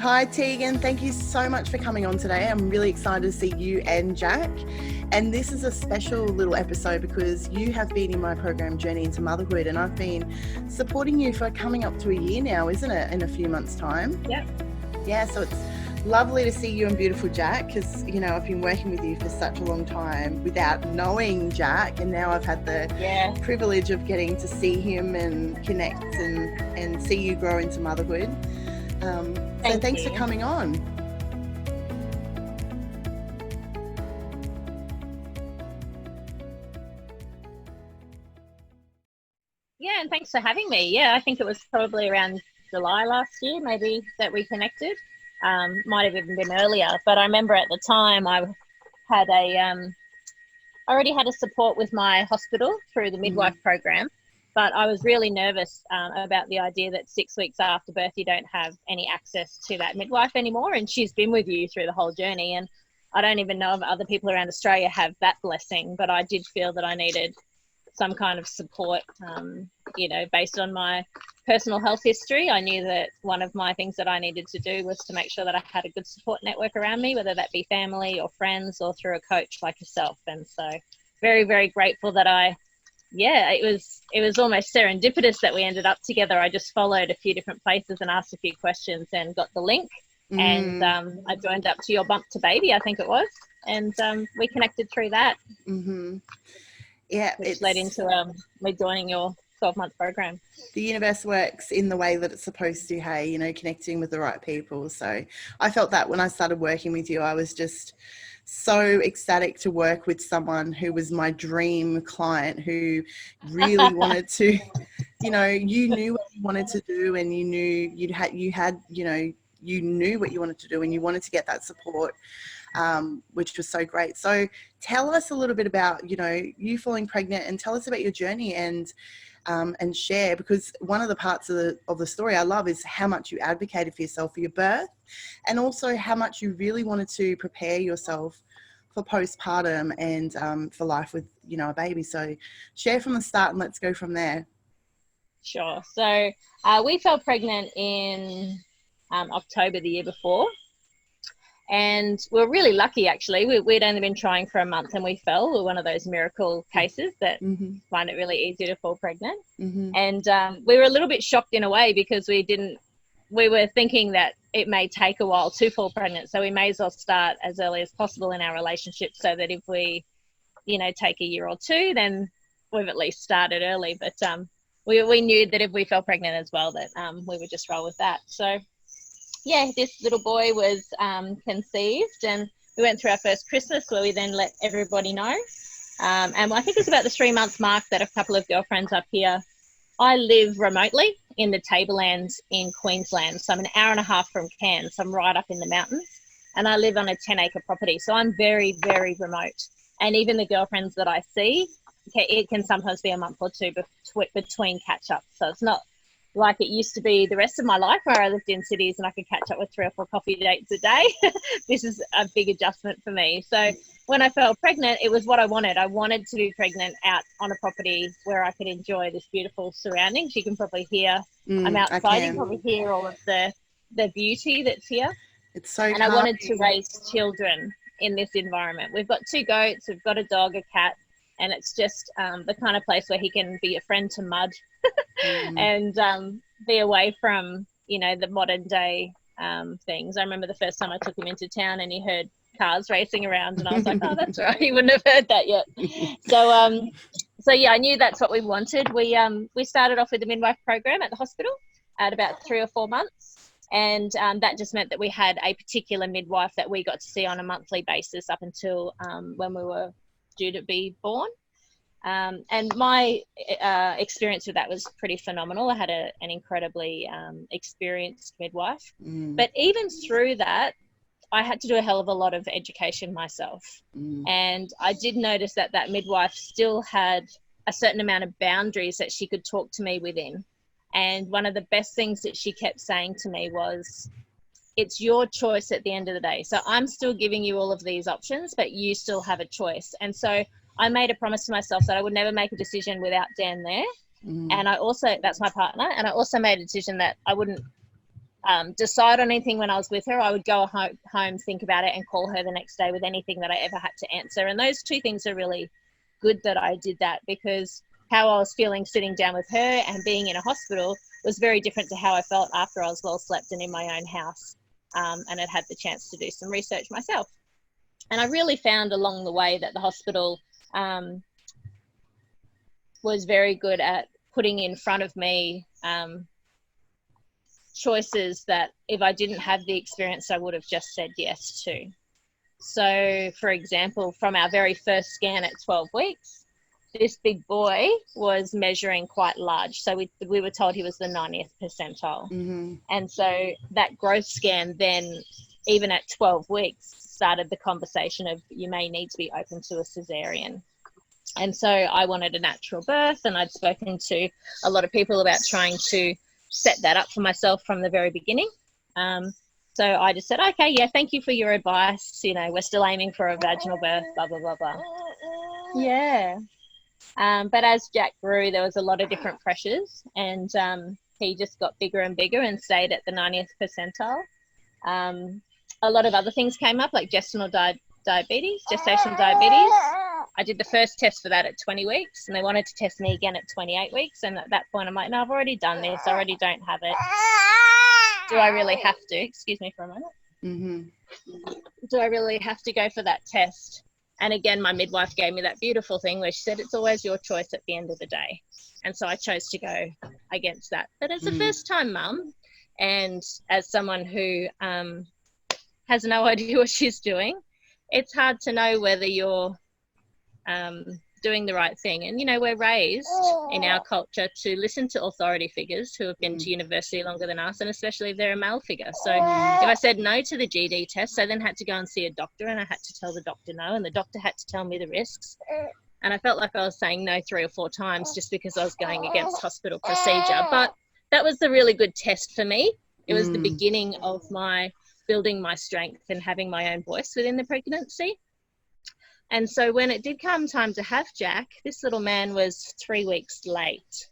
Hi Tegan, thank you so much for coming on today. I'm really excited to see you and Jack. And this is a special little episode because you have been in my program Journey into Motherhood, and I've been supporting you for coming up to a year now, isn't it? In a few months' time. Yeah. Yeah, so it's lovely to see you and beautiful Jack, because I've been working with you for such a long time without knowing Jack, and now I've had the privilege of getting to see him and connect and see you grow into motherhood. So thanks for coming on. Yeah, and thanks for having me. Yeah, I think it was probably around July last year, maybe, that we connected. Might have even been earlier, but I remember at the time I had already had a support with my hospital through the Midwife program, but I was really nervous about the idea that 6 weeks after birth you don't have any access to that midwife anymore, and she's been with you through the whole journey. And I don't even know if other people around Australia have that blessing, but I did feel that I needed some kind of support, based on my personal health history. I knew that one of my things that I needed to do was to make sure that I had a good support network around me, whether that be family or friends or through a coach like yourself. And so very, very grateful that it was almost serendipitous that we ended up together. I just followed a few different places and asked a few questions and got the link. And I joined up to your Bump to Baby, I think it was. And we connected through that. Yeah, which led into me joining your 12-month program. The universe works in the way that it's supposed to, hey, connecting with the right people. So I felt that when I started working with you, I was just so ecstatic to work with someone who was my dream client, who really wanted to, you knew what you wanted to do, and you knew you knew what you wanted to do, and you wanted to get that support. Which was so great. So tell us a little bit about, you falling pregnant, and tell us about your journey and share, because one of the parts of the story I love is how much you advocated for yourself for your birth, and also how much you really wanted to prepare yourself for postpartum and for life with, a baby. So share from the start and let's go from there. Sure. So we fell pregnant in October the year before. And we were really lucky, actually. We'd only been trying for a month and we fell. We were one of those miracle cases that find it really easy to fall pregnant. And we were a little bit shocked in a way, because we were thinking that it may take a while to fall pregnant. So we may as well start as early as possible in our relationship, so that if we, take a year or two, then we've at least started early. But we knew that if we fell pregnant as well, that we would just roll with that. So yeah, this little boy was conceived, and we went through our first Christmas where we then let everybody know. And I think it was about the 3-month mark that a couple of girlfriends up here, I live remotely in the Tablelands in Queensland. So I'm an hour and a half from Cairns. So I'm right up in the mountains, and I live on a 10-acre property. So I'm very, very remote. And even the girlfriends that I see, it can sometimes be a month or two between catch-ups. So it's not like it used to be the rest of my life where I lived in cities and I could catch up with 3 or 4 coffee dates a day. This is a big adjustment for me. So when I fell pregnant, it was what I wanted. I wanted to be pregnant out on a property where I could enjoy this beautiful surroundings. You can probably hear, I'm outside, you can probably hear all of the beauty that's here. It's so And I wanted to raise children in this environment. We've got 2 goats, we've got a dog, a cat, and it's just the kind of place where he can be a friend to mud and be away from, the modern day things. I remember the first time I took him into town and he heard cars racing around, and I was like, oh, that's right, he wouldn't have heard that yet. So yeah, I knew that's what we wanted. We started off with the midwife program at the hospital at about 3 or 4 months. And that just meant that we had a particular midwife that we got to see on a monthly basis up until when we were due to be born. And my experience with that was pretty phenomenal. I had an incredibly experienced midwife. But even through that, I had to do a hell of a lot of education myself. And I did notice that midwife still had a certain amount of boundaries that she could talk to me within. And one of the best things that she kept saying to me was, it's your choice at the end of the day. So I'm still giving you all of these options, but you still have a choice. And so I made a promise to myself that I would never make a decision without Dan there. And I also, that's my partner. And I also made a decision that I wouldn't decide on anything when I was with her. I would go home, think about it, and call her the next day with anything that I ever had to answer. And those two things are really good that I did that, because how I was feeling sitting down with her and being in a hospital was very different to how I felt after I was well slept and in my own house, and had the chance to do some research myself. And I really found along the way that the hospital was very good at putting in front of me choices that if I didn't have the experience, I would have just said yes to. So, for example, from our very first scan at 12 weeks, this big boy was measuring quite large. So we were told he was the 90th percentile. Mm-hmm. And so that growth scan then, even at 12 weeks, started the conversation of you may need to be open to a cesarean. And so I wanted a natural birth, and I'd spoken to a lot of people about trying to set that up for myself from the very beginning. So I just said, okay, yeah, thank you for your advice. You know, we're still aiming for a vaginal birth, blah, blah, blah, blah. Yeah. But as Jack grew, there was a lot of different pressures, and he just got bigger and bigger and stayed at the 90th percentile. A lot of other things came up, like gestational diabetes. I did the first test for that at 20 weeks, and they wanted to test me again at 28 weeks. And at that point, I'm like, no, I've already done this. I already don't have it. Do I really have to? Excuse me for a moment. Mm-hmm. Do I really have to go for that test? And again, my midwife gave me that beautiful thing where she said, it's always your choice at the end of the day. And so I chose to go against that. But as a first-time mum, and as someone who has no idea what she's doing, it's hard to know whether you're doing the right thing. And, you know, we're raised in our culture to listen to authority figures who have been to university longer than us, and especially if they're a male figure. So if I said no to the GD test, I then had to go and see a doctor, and I had to tell the doctor no, and the doctor had to tell me the risks. And I felt like I was saying no 3 or 4 times just because I was going against hospital procedure. But that was the really good test for me. It was the beginning of my building my strength and having my own voice within the pregnancy. And so when it did come time to have Jack, this little man was 3 weeks late.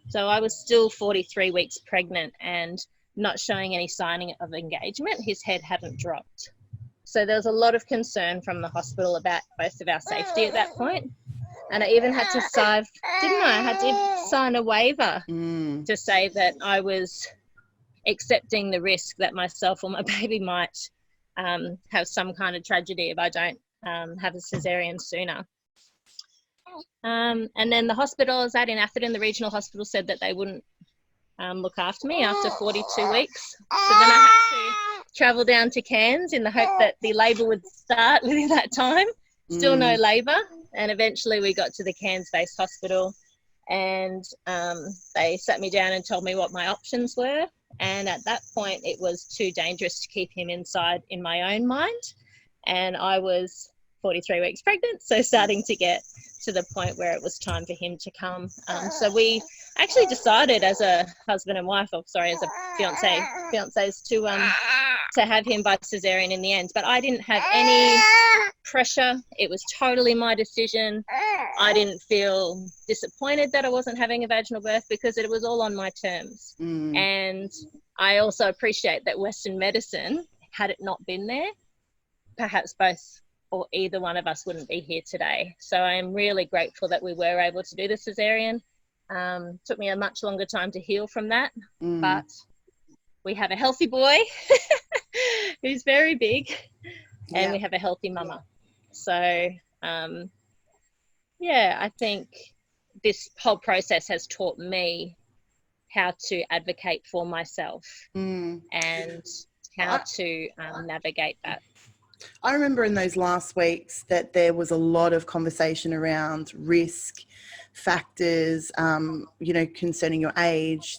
So I was still 43 weeks pregnant and not showing any sign of engagement. His head hadn't dropped. So there was a lot of concern from the hospital about both of our safety at that point. And I even had to sign, I had to sign a waiver to say that I was accepting the risk that myself or my baby might have some kind of tragedy if I don't have a cesarean sooner. And then the hospital I was at in Atherton, the regional hospital, said that they wouldn't look after me after 42 weeks. So then I had to travel down to Cairns in the hope that the labour would start within that time. Still no labour. And eventually we got to the Cairns-based hospital, and they sat me down and told me what my options were. And at that point, it was too dangerous to keep him inside in my own mind. And I was 43 weeks pregnant, so starting to get to the point where it was time for him to come. So we actually decided as a husband and wife, as a fiancés, to have him by cesarean in the end. But I didn't have any pressure. It was totally my decision. I didn't feel disappointed that I wasn't having a vaginal birth because it was all on my terms. And I also appreciate that Western medicine, had it not been there, perhaps both or either one of us wouldn't be here today. So I am really grateful that we were able to do the cesarean. Took me a much longer time to heal from that, but we have a healthy boy who's very big, and we have a healthy mama. So, I think this whole process has taught me how to advocate for myself and how to navigate that. I remember in those last weeks that there was a lot of conversation around risk factors, concerning your age,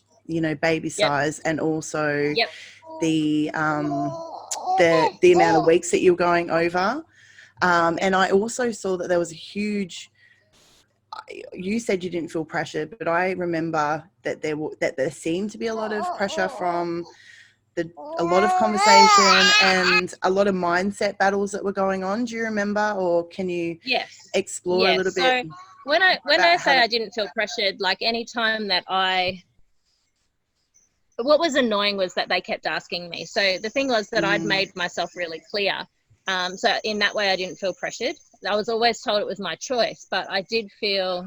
baby size, and also the amount of weeks that you're going over. And I also saw that there was a huge, you said you didn't feel pressured, but I remember that there seemed to be a lot of pressure from a lot of conversation and a lot of mindset battles that were going on. Do you remember, or can you explore a little bit? So when I say I didn't feel pressured, like any time that I what was annoying was that they kept asking me. So the thing was that I'd Mm. made myself really clear. So in that way, I didn't feel pressured. I was always told it was my choice, but I did feel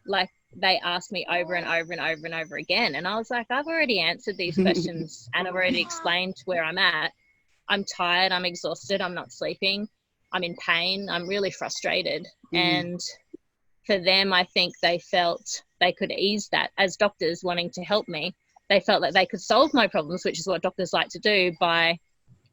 like they asked me over and over and over and over again. And I was like, I've already answered these questions and I've already explained where I'm at. I'm tired, I'm exhausted, I'm not sleeping, I'm in pain, I'm really frustrated. And for them, I think they felt they could ease that. As doctors wanting to help me, they felt that they could solve my problems, which is what doctors like to do, by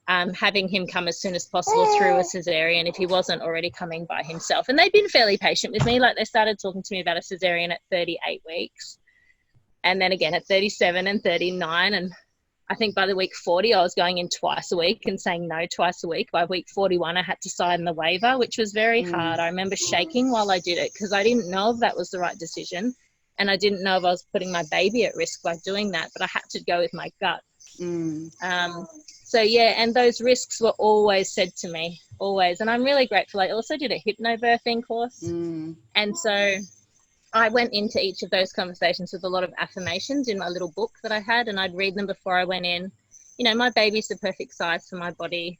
having him come as soon as possible through a cesarean if he wasn't already coming by himself. And they've been fairly patient with me. Like, they started talking to me about a cesarean at 38 weeks and then again at 37 and 39. And I think by the week 40, I was going in twice a week and saying no twice a week. By week 41, I had to sign the waiver, which was very hard. I remember shaking while I did it because I didn't know if that was the right decision. And I didn't know if I was putting my baby at risk by doing that, but I had to go with my gut. So, yeah, and those risks were always said to me, always. And I'm really grateful. I also did a hypnobirthing course. And so I went into each of those conversations with a lot of affirmations in my little book that I had, and I'd read them before I went in. You know, my baby's the perfect size for my body.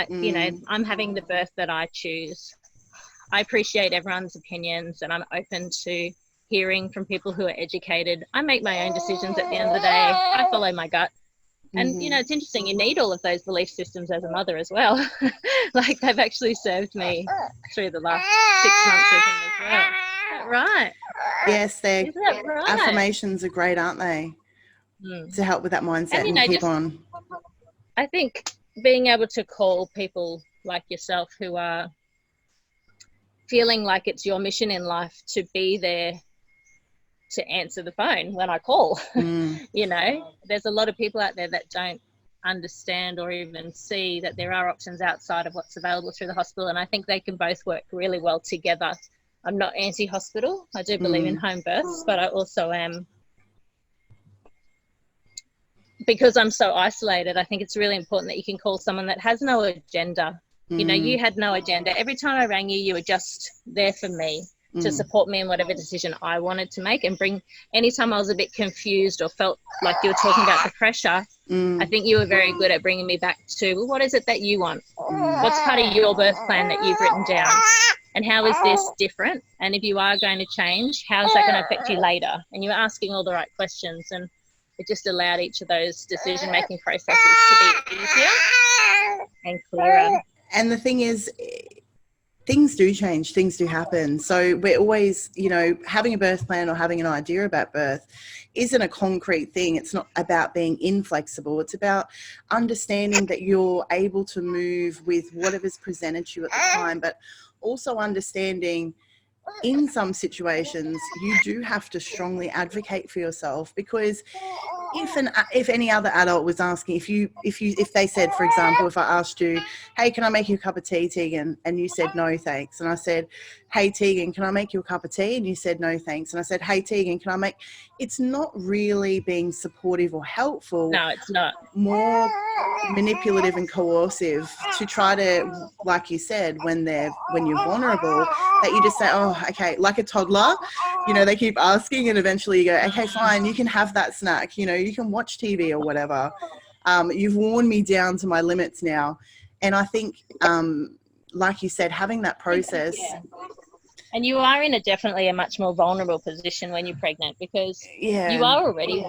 You know, I'm having the birth that I choose. I appreciate everyone's opinions, and I'm open to hearing from people who are educated. I make my own decisions at the end of the day. I follow my gut. And, you know, it's interesting. You need all of those belief systems as a mother as well. Like, they've actually served me through the last 6 months with him as well. Is that right? Yes, their Right? affirmations are great, aren't they? To help with that mindset and, you know, keep on. I think being able to call people like yourself who are feeling like it's your mission in life to be there to answer the phone when I call. You know, there's a lot of people out there that don't understand or even see that there are options outside of what's available through the hospital, and I think they can both work really well together. I'm not anti-hospital. I do believe in home births, but I also am, because I'm so isolated, I think it's really important that you can call someone that has no agenda. You know, you had no agenda. Every time I rang you, you were just there for me, to support me in whatever decision I wanted to make, and bring, anytime I was a bit confused or felt like you were talking about the pressure, I think you were very good at bringing me back to, well, what is it that you want? What's part of your birth plan that you've written down? And how is this different? And if you are going to change, how is that going to affect you later? And you were asking all the right questions, and it just allowed each of those decision-making processes to be easier and clearer. And the thing is, things do change, things do happen. So we're always, you know, having a birth plan or having an idea about birth isn't a concrete thing. It's not about being inflexible. It's about understanding that you're able to move with whatever's presented to you at the time, but also understanding in some situations you do have to strongly advocate for yourself, because if any other adult was asking, if they said, for example, if I asked you, hey, can I make you a cup of tea, Tegan? And you said, no, thanks. And I said, hey, Tegan, can I make you a cup of tea? And you said, no, thanks. And I said, hey, Tegan, can I make, it's not really being supportive or helpful. No, it's not. More manipulative and coercive to try to, like you said, when you're vulnerable, that you just say, oh, okay, like a toddler, you know, they keep asking, and eventually you go, okay, fine, you can have that snack, you know, you can watch TV or whatever. You've worn me down to my limits now. And I think, like you said, having that process. Yeah. And you are in definitely a much more vulnerable position when you're pregnant, because you are already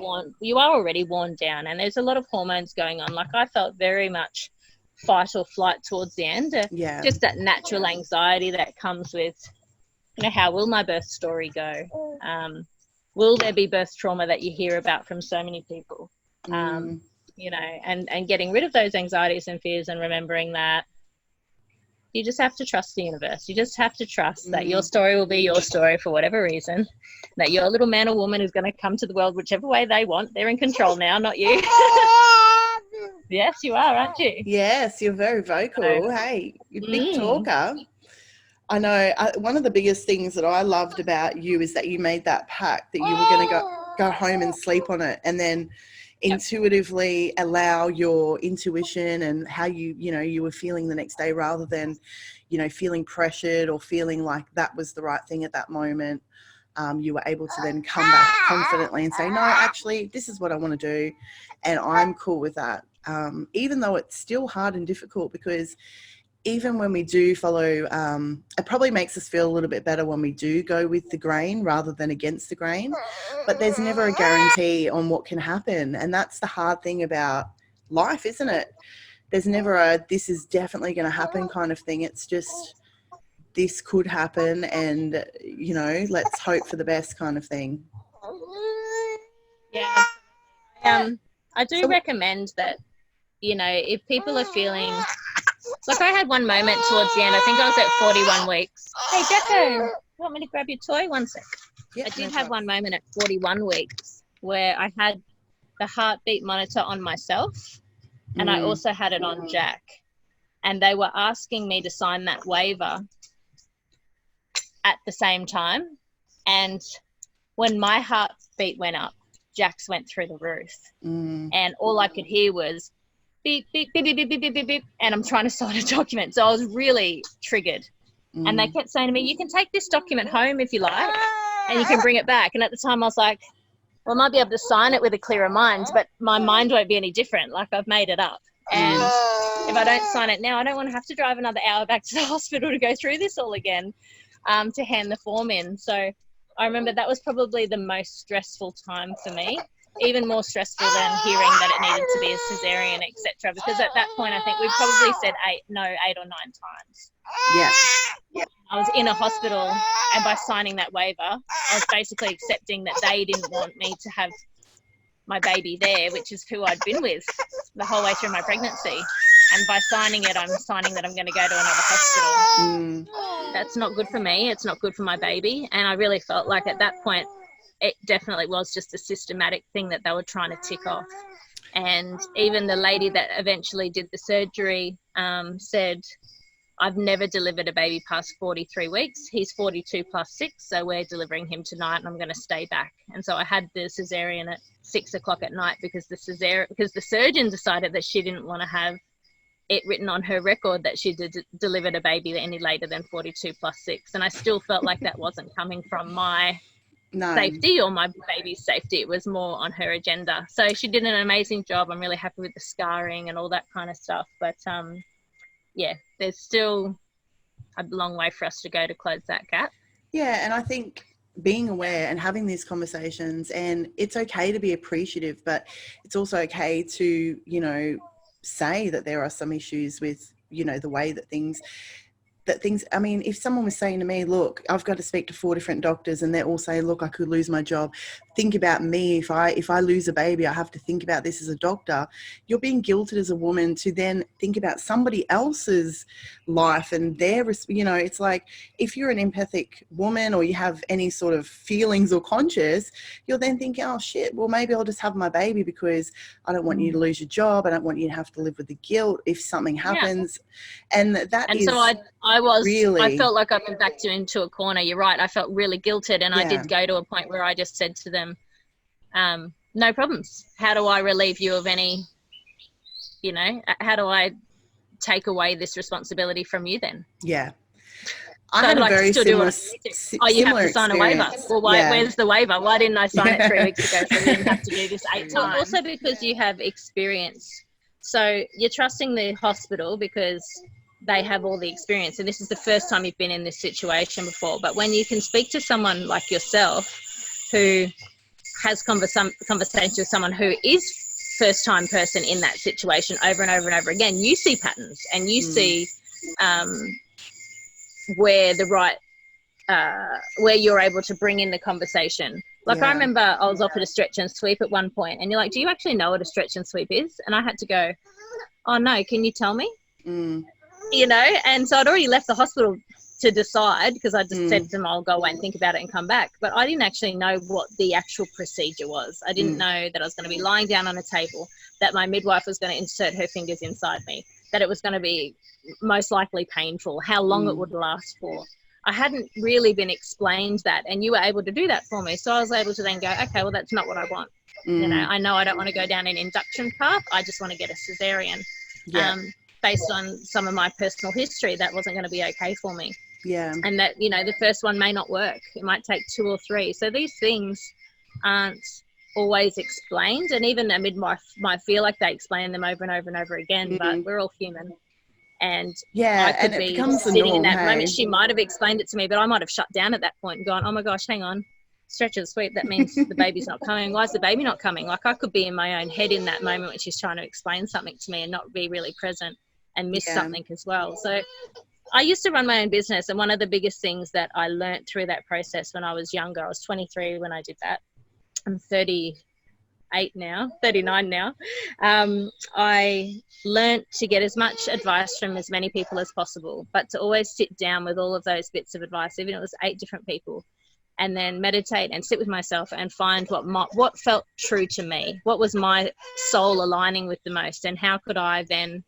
worn down, and there's a lot of hormones going on. Like, I felt very much fight or flight towards the end. Just that natural anxiety that comes with, you know, how will my birth story go? Will there be birth trauma that you hear about from so many people? You know, and getting rid of those anxieties and fears, and remembering that you just have to trust the universe. You just have to trust that your story will be your story for whatever reason, that your little man or woman is going to come to the world whichever way they want. They're in control now, not you. Yes, you are, aren't you? Yes, you're very vocal. Hey, you're a big talker. I know. One of the biggest things that I loved about you is that you made that pact that you were going to go home and sleep on it, and then intuitively allow your intuition and how you were feeling the next day, rather than, you know, feeling pressured or feeling like that was the right thing at that moment. you were able to then come back confidently and say, no, actually, this is what I want to do, and I'm cool with that. Even though it's still hard and difficult, because even when we do follow, it probably makes us feel a little bit better when we do go with the grain rather than against the grain, but there's never a guarantee on what can happen. And that's the hard thing about life, isn't it? There's never a, this is definitely going to happen kind of thing. It's just, this could happen, and, you know, let's hope for the best kind of thing. Yeah. I do recommend that, you know, if people are feeling, like I had one moment towards the end, I think I was at 41 weeks. Hey, Jacko, you want me to grab your toy? One sec. Yep, I did have one moment at 41 weeks where I had the heartbeat monitor on myself, and I also had it on Jack. And they were asking me to sign that waiver at the same time. And when my heartbeat went up, Jack's went through the roof. And all I could hear was beep, beep, beep, beep, beep, beep, beep, beep, and I'm trying to sign a document. So I was really triggered. And they kept saying to me, you can take this document home if you like, and you can bring it back. And at the time I was like, well, I might be able to sign it with a clearer mind, but my mind won't be any different. Like, I've made it up. And if I don't sign it now, I don't want to have to drive another hour back to the hospital to go through this all again, to hand the form in. So I remember that was probably the most stressful time for me, even more stressful than hearing that it needed to be a cesarean, etc. Because at that point, I think we probably said 8 or 9 times. Yeah. I was in a hospital, and by signing that waiver, I was basically accepting that they didn't want me to have my baby there, which is who I'd been with the whole way through my pregnancy. And by signing it, I'm signing that I'm going to go to another hospital. That's not good for me. It's not good for my baby. And I really felt like at that point, it definitely was just a systematic thing that they were trying to tick off. And even the lady that eventually did the surgery said, I've never delivered a baby past 43 weeks. He's 42 plus 6, so we're delivering him tonight, and I'm going to stay back. And so I had the cesarean at 6 o'clock at night because the surgeon decided that she didn't want to have it written on her record that she delivered a baby any later than 42 plus 6. And I still felt like that wasn't coming from my safety or my baby's safety. It was more on her agenda. So she did an amazing job. I'm really happy with the scarring and all that kind of stuff. But yeah, there's still a long way for us to go to close that gap. Yeah, and I think being aware and having these conversations, and it's okay to be appreciative, but it's also okay to, you know, say that there are some issues with, you know, the way that things, I mean, if someone was saying to me, look, I've got to speak to 4 different doctors and they're all saying, look, I could lose my job. Think about me. If I lose a baby, I have to think about this as a doctor. You're being guilted as a woman to then think about somebody else's life and their, you know, it's like, if you're an empathic woman or you have any sort of feelings or conscious, you're then thinking, oh shit, well, maybe I'll just have my baby because I don't want you to lose your job. I don't want you to have to live with the guilt if something happens. Yeah. And so I felt like I went back into a corner. You're right. I felt really guilted, and I did go to a point where I just said to them, no problems. How do I relieve you of any, you know, how do I take away this responsibility from you then? Yeah. I had a very similar experience. Oh, you have to sign a waiver. Well, where's the waiver? Why didn't I sign it 3 weeks ago so we didn't have to do this 8 times? Also because you have experience. So you're trusting the hospital because they have all the experience, and this is the first time you've been in this situation before. But when you can speak to someone like yourself who has conversations with someone who is first-time person in that situation over and over and over again, you see patterns and you see where you're able to bring in the conversation. Like I remember I was offered a stretch and sweep at one point, and you're like, do you actually know what a stretch and sweep is? And I had to go, oh no, can you tell me? You know, and so I'd already left the hospital to decide because I just said to them, I'll go away and think about it and come back. But I didn't actually know what the actual procedure was. I didn't know that I was going to be lying down on a table, that my midwife was going to insert her fingers inside me, that it was going to be most likely painful, how long it would last for. I hadn't really been explained that, and you were able to do that for me. So I was able to then go, okay, well, that's not what I want. You know I don't want to go down an induction path. I just want to get a cesarean. Based on some of my personal history, that wasn't going to be okay for me. Yeah. And that, you know, the first one may not work. It might take 2 or 3. So these things aren't always explained, and even a midwife might feel like they explain them over and over and over again, but we're all human. And I Yeah, could and it be becomes the sitting in norm, that hey? moment. She might have explained it to me, but I might have shut down at that point and gone, oh my gosh, hang on, stretch and sweep, that means the baby's not coming. Why is the baby not coming? Like, I could be in my own head in that moment when she's trying to explain something to me and not be really present and miss something as well. So I used to run my own business, and one of the biggest things that I learned through that process when I was younger, I was 23 when I did that. I'm 39 now. I learned to get as much advice from as many people as possible, but to always sit down with all of those bits of advice, even if it was 8 different people, and then meditate and sit with myself and find what felt true to me, what was my soul aligning with the most, and how could I then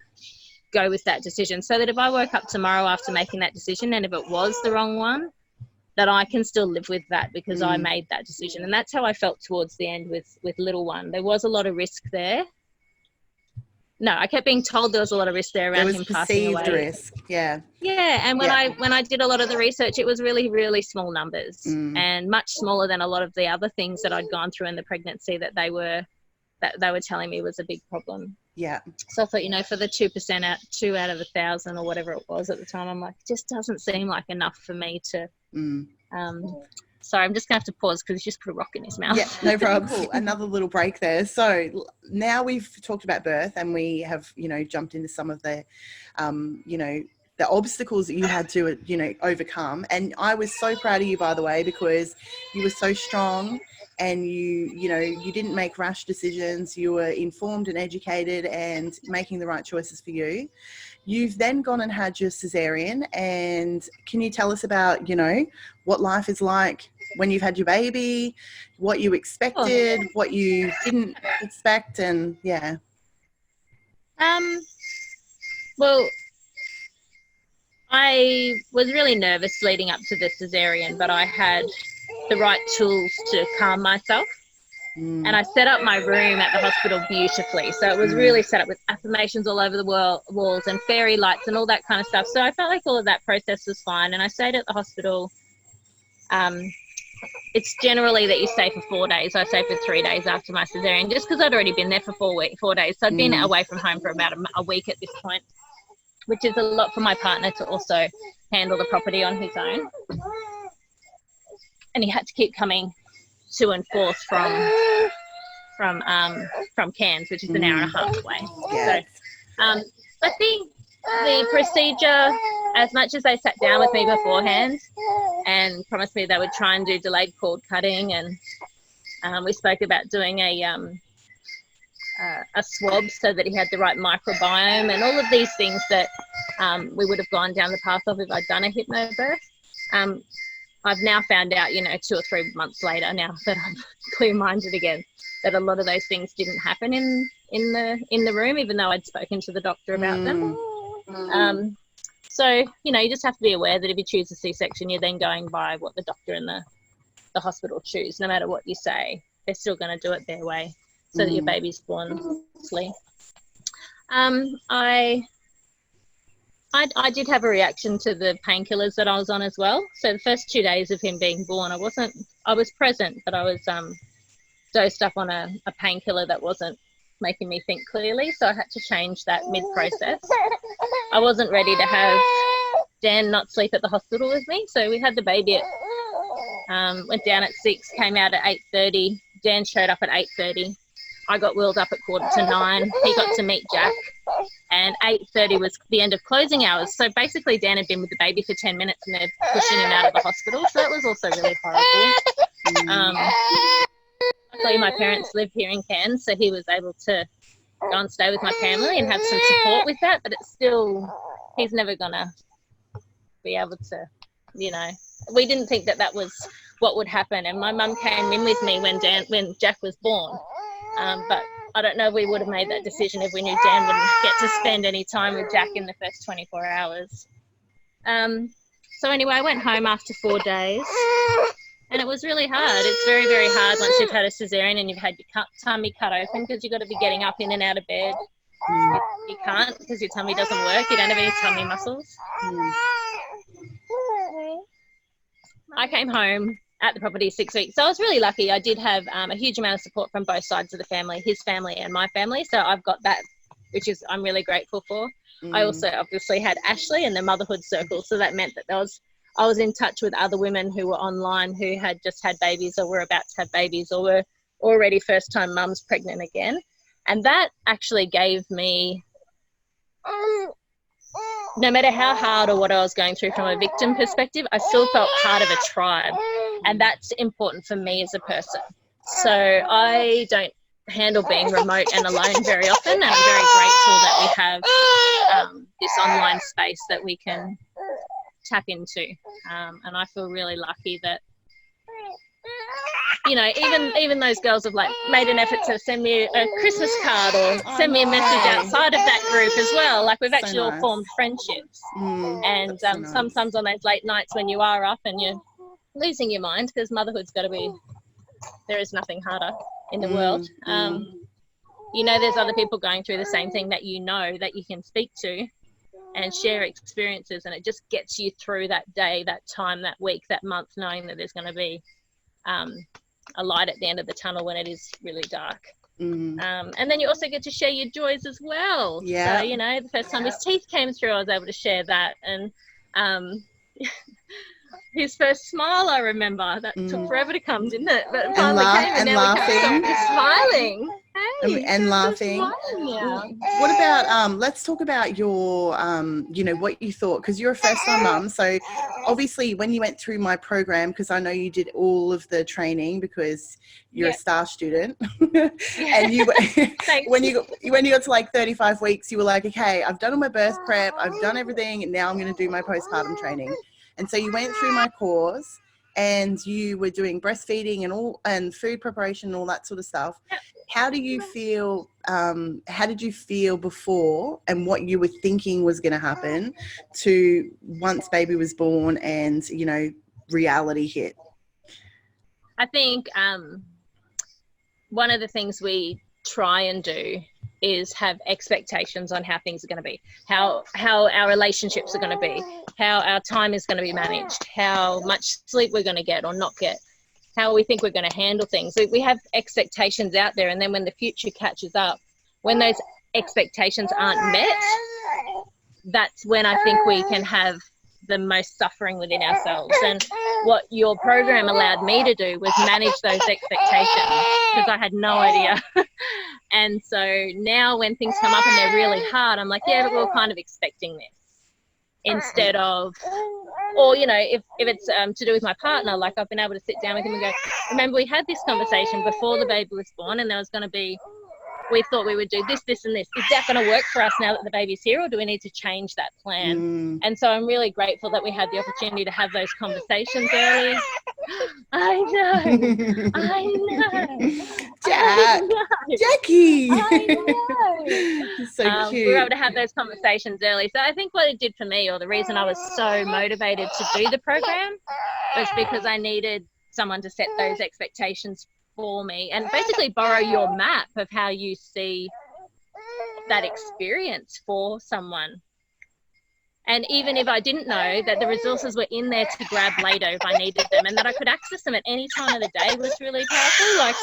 go with that decision, so that if I woke up tomorrow after making that decision, and if it was the wrong one, that I can still live with that because I made that decision. And that's how I felt towards the end with little one. There was a lot of risk there. No, I kept being told there was a lot of risk there around him passing away. There was perceived risk, yeah. Yeah, and when I did a lot of the research, it was really, really small numbers, and much smaller than a lot of the other things that I'd gone through in the pregnancy that they were telling me was a big problem. Yeah. So I thought, you know, for the 2%, 2 out of 1,000 or whatever it was at the time, I'm like, it just doesn't seem like enough for me to. Sorry, I'm just going to have to pause because he's just put a rock in his mouth. Yeah, no problem. Cool. Another little break there. So now we've talked about birth, and we have, you know, jumped into some of the, you know, the obstacles that you had to, you know, overcome. And I was so proud of you, by the way, because you were so strong, and you know, you didn't make rash decisions. You were informed and educated and making the right choices for you. You've then gone and had your cesarean, and can you tell us about, you know, what life is like when you've had your baby, what you expected, what you didn't expect, and yeah. Well, I was really nervous leading up to the cesarean, but I had the right tools to calm myself. And I set up my room at the hospital beautifully. So it was really set up with affirmations all over the walls and fairy lights and all that kind of stuff. So I felt like all of that process was fine. And I stayed at the hospital. It's generally that you stay for 4 days. I stayed for 3 days after my cesarean, just because I'd already been there for 4 days. So I'd been away from home for about a week at this point, which is a lot for my partner to also handle the property on his own. And he had to keep coming to and forth from Cairns, which is an hour and a half away. Yeah. So, but the procedure, as much as they sat down with me beforehand and promised me they would try and do delayed cord cutting, and we spoke about doing a swab so that he had the right microbiome and all of these things that we would have gone down the path of if I'd done a hypnobirth. I've now found out, you know, 2 or 3 months later, now that I'm clear-minded again, that a lot of those things didn't happen in the room, even though I'd spoken to the doctor about them. So, you know, you just have to be aware that if you choose a C-section, you're then going by what the doctor and the hospital choose. No matter what you say, they're still going to do it their way so that your baby's born safely. I did have a reaction to the painkillers that I was on as well. So the first 2 days of him being born, I was present, but I was dosed up on a painkiller that wasn't making me think clearly. So I had to change that mid-process. I wasn't ready to have Dan not sleep at the hospital with me. So we had the baby went down at 6, came out at 8:30. Dan showed up at 8:30. I got wheeled up at 8:45. He got to meet Jack. And 8:30 was the end of closing hours. So basically Dan had been with the baby for 10 minutes and they're pushing him out of the hospital. So that was also really horrible. Luckily my parents live here in Cairns, so he was able to go and stay with my family and have some support with that. But it's still, he's never going to be able to, you know, we didn't think that was what would happen. And my mum came in with me when Jack was born. But I don't know if we would have made that decision if we knew Dan wouldn't get to spend any time with Jack in the first 24 hours. So anyway, I went home after 4 days, and it was really hard. It's very, very hard once you've had a cesarean and you've had your tummy cut open, because you've got to be getting up in and out of bed. You can't, because your tummy doesn't work. You don't have any tummy muscles. I came home at the property 6 weeks. So I was really lucky. I did have a huge amount of support from both sides of the family, his family and my family. So I've got that, which is I'm really grateful for. I also obviously had Ashley and the motherhood circle. So that meant that I was in touch with other women who were online who had just had babies or were about to have babies or were already first-time mums pregnant again. And that actually gave me, no matter how hard or what I was going through from a victim perspective, I still felt part of a tribe. And that's important for me as a person. So I don't handle being remote and alone very often. And I'm very grateful that we have this online space that we can tap into. And I feel really lucky that, you know, even those girls have like made an effort to send me a Christmas card or send me a message outside of that group as well. Like we've actually all formed friendships. And sometimes on those late nights when you are up and you're losing your mind, because motherhood's got to be, there is nothing harder in the world. You know, there's other people going through the same thing that you know that you can speak to and share experiences, and it just gets you through that day, that time, that week, that month, knowing that there's going to be a light at the end of the tunnel when it is really dark. And then you also get to share your joys as well. So, you know, the first time his teeth came through, I was able to share that. And his first smile, I remember, that took forever to come, didn't it? But it finally came, and now laughing. He's smiling. Hey, and laughing. What about let's talk about your you know, what you thought, because you're a first-time mum. So obviously when you went through my program, because I know you did all of the training because you're a star student, and you when you got to like 35 weeks, you were like, okay, I've done all my birth prep, I've done everything, and now I'm going to do my postpartum training. And so you went through my course and you were doing breastfeeding and food preparation and all that sort of stuff. How do you feel, how did you feel before, and what you were thinking was going to happen to once baby was born and, you know, reality hit? I think one of the things we try and do is have expectations on how things are going to be, how our relationships are going to be, how our time is going to be managed, how much sleep we're going to get or not get, how we think we're going to handle things. We have expectations out there, and then when the future catches up, when those expectations aren't met, that's when I think we can have the most suffering within ourselves. And what your program allowed me to do was manage those expectations, because I had no idea. And so now when things come up and they're really hard, I'm like, yeah, but we're kind of expecting this. Instead of, or, you know, if it's to do with my partner, like I've been able to sit down with him and go, remember we had this conversation before the baby was born, and there was going to be, we thought we would do this, this and this. Is that going to work for us now that the baby's here, or do we need to change that plan? And so I'm really grateful that we had the opportunity to have those conversations early. I know. Jackie. I know. So cute. We were able to have those conversations early. So I think what it did for me, or the reason I was so motivated to do the program, was because I needed someone to set those expectations for me and basically borrow your map of how you see that experience for someone. And even if I didn't know, that the resources were in there to grab later if I needed them, and that I could access them at any time of the day was really powerful. Like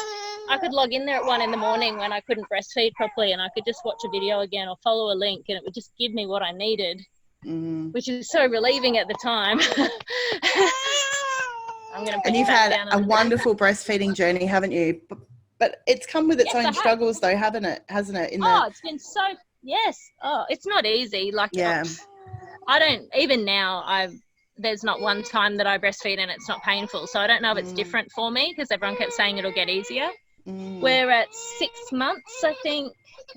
I could log in there at 1 a.m. when I couldn't breastfeed properly, and I could just watch a video again or follow a link, and it would just give me what I needed, which is so relieving at the time. And you've had a wonderful breastfeeding journey, haven't you? But it's come with its own struggles though, hasn't it? It's been so, yes. Oh, it's not easy. Like, I don't, even now, there's not one time that I breastfeed and it's not painful. So I don't know if it's different for me, because everyone kept saying it'll get easier. We're at 6 months, I think,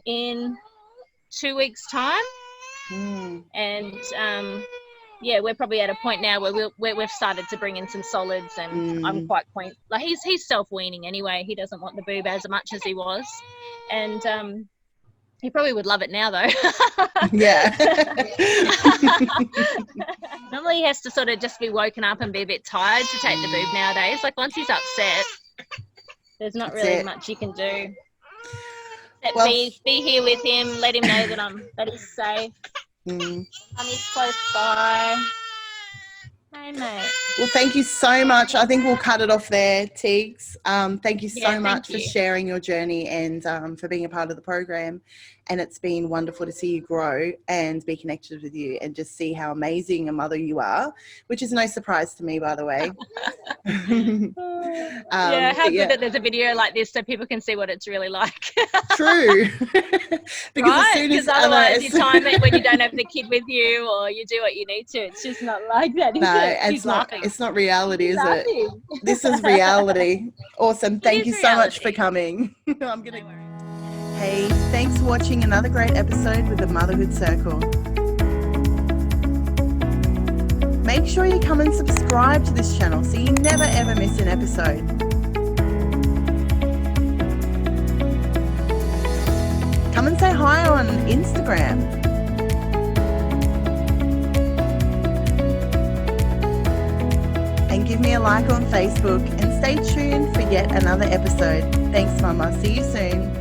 in 2 weeks' time. And yeah, we're probably at a point now where we've started to bring in some solids, and I'm quite like he's self-weaning anyway. He doesn't want the boob as much as he was, and he probably would love it now though. Yeah. Normally he has to sort of just be woken up and be a bit tired to take the boob nowadays. Like once he's upset, there's not really much you can do. Well, be here with him, let him know that he's safe. Mummy's close by. Hey, mate. Well, thank you so much. I think we'll cut it off there, Teags. Thank you so Yeah, much thank for you. sharing your journey and for being a part of the program. And it's been wonderful to see you grow and be connected with you and just see how amazing a mother you are, which is no surprise to me, by the way. Yeah, how But good that there's a video like this so people can see what it's really like. True. Because as Right? soon as Because otherwise you time it when you don't have the kid with you, or you do what you need to. It's just not like that, is no, it? it's He's not. laughing. It's not reality, He's is it? laughing. This is reality. Awesome. It Thank is you so much for reality. coming. I'm No gonna. worries. Hey, thanks for watching another great episode with the Motherhood Circle. Make sure you come and subscribe to this channel so you never ever miss an episode. Come and say hi on Instagram. And give me a like on Facebook and stay tuned for yet another episode. Thanks, Mama. See you soon.